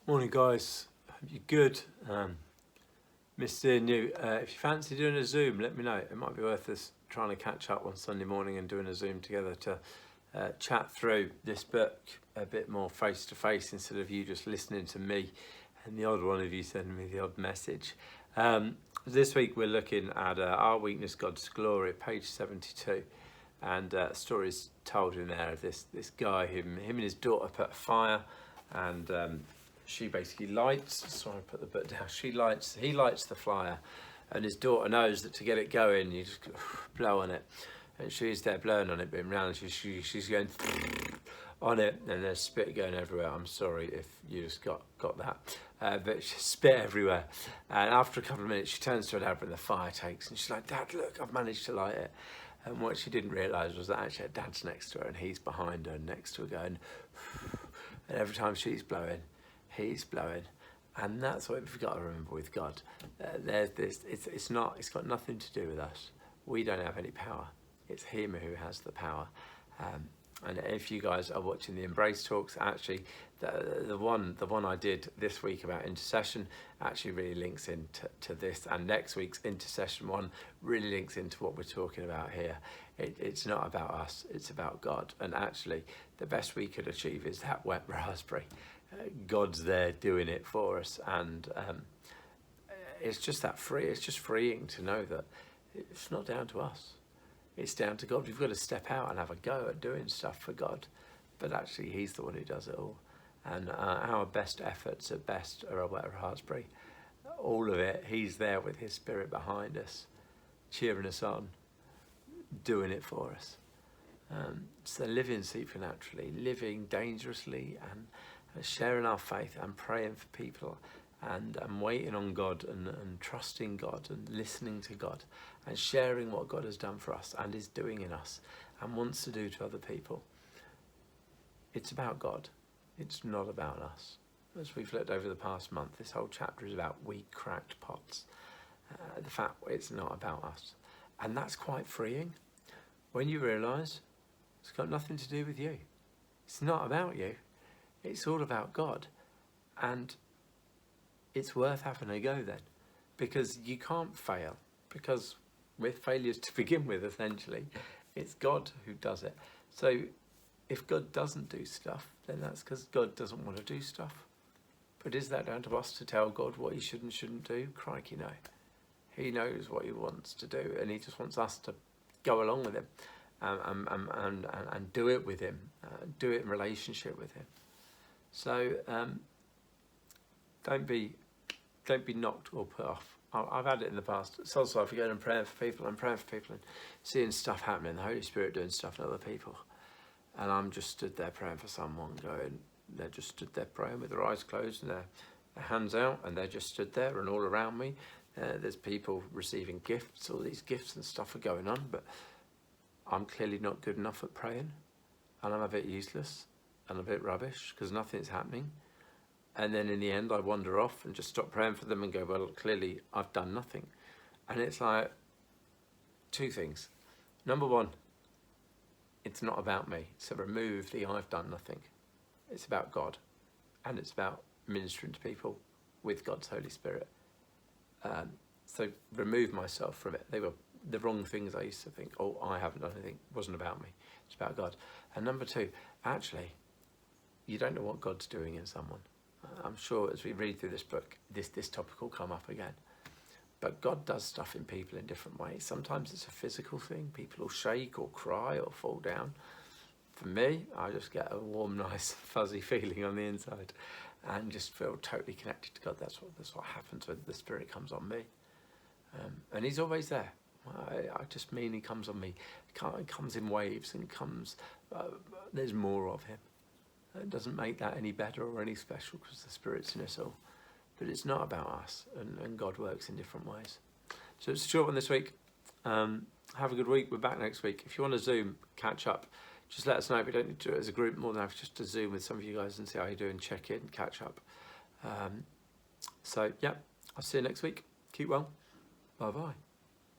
Morning guys, hope you're good. Missed seeing you. If you fancy doing a Zoom, let me know. It might be worth us trying to catch up on Sunday morning and doing a Zoom together to chat through this book a bit more face to face instead of you just listening to me and the odd one of you sending me the odd message. This week we're looking at Our Weakness, God's Glory, page 72. And stories told in there of this guy, him and his daughter put a fire, and she basically lights, sorry I put the book down, he lights the fire, and his daughter knows that to get it going you just blow on it, and she's there blowing on it, but in reality she's going on it, and there's spit going everywhere. I'm sorry if you just got that, but she's spit everywhere. And after a couple of minutes she turns to her dad and the fire takes, and she's like, "Dad, look, I've managed to light it." And what she didn't realise was that actually her dad's next to her and he's behind her next to her going, and every time she's blowing, he's blowing. And that's what we've got to remember with God. There's this, it's got nothing to do with us. We don't have any power. It's him who has the power. And if you guys are watching the Embrace talks, actually the one I did this week about intercession actually really links into this, and next week's intercession one really links into what we're talking about here. It's not about us, it's about God. And actually the best we could achieve is that wet raspberry. God's there doing it for us, and it's just that free. It's just freeing to know that it's not down to us. It's down to God. We've got to step out and have a go at doing stuff for God, but actually he's the one who does it all. And our best efforts at best are a wet raspberry. All of it, he's there with his spirit behind us, cheering us on, doing it for us. So living supernaturally, living dangerously, and sharing our faith and praying for people, and waiting on God, and trusting God and listening to God, and sharing what God has done for us and is doing in us and wants to do to other people. It's about God. It's not about us. As we've looked over the past month, this whole chapter is about weak, cracked pots. The fact it's not about us. And that's quite freeing when you realise it's got nothing to do with you. It's not about you. It's all about God. And it's worth having a go then, because you can't fail, because we're failures to begin with, essentially. It's God who does it. So if God doesn't do stuff, then that's because God doesn't want to do stuff. But is that down to us to tell God what he should and shouldn't do? Crikey, no. He knows what he wants to do, and he just wants us to go along with him and do it with him, do it in relationship with him. So don't be knocked or put off. I've had it in the past. It's also if you're going and praying for people, I'm praying for people and seeing stuff happening, the Holy Spirit doing stuff in other people. And I'm just stood there praying for someone, they're just stood there praying with their eyes closed and their hands out, and they're just stood there, and all around me there's people receiving gifts. All these gifts and stuff are going on, but I'm clearly not good enough at praying, and I'm a bit useless and a bit rubbish because nothing's happening. And then in the end I wander off and just stop praying for them and go, well, clearly I've done nothing. And it's like two things. Number one, it's not about me. So remove the I've done nothing. It's about God, and it's about ministering to people with God's Holy Spirit. So remove myself from it. They were the wrong things I used to think. Oh, I haven't done anything. It wasn't about me. It's about God. And number two, actually, you don't know what God's doing in someone. I'm sure as we read through this book, this topic will come up again. But God does stuff in people in different ways. Sometimes it's a physical thing. People will shake or cry or fall down. For me, I just get a warm, nice, fuzzy feeling on the inside and just feel totally connected to God. That's what happens when the Spirit comes on me. And he's always there. I just mean he comes on me. He comes in waves and comes, there's more of him. It doesn't make that any better or any special because the Spirit's in us all. But it's not about us, and God works in different ways. So it's a short one this week. Have a good week. We're back next week. If you want to Zoom, catch up, just let us know. If you don't need to do it as a group, more than happy just to Zoom with some of you guys and see how you're doing, check in, catch up. So yeah, I'll see you next week. Keep well. Bye-bye.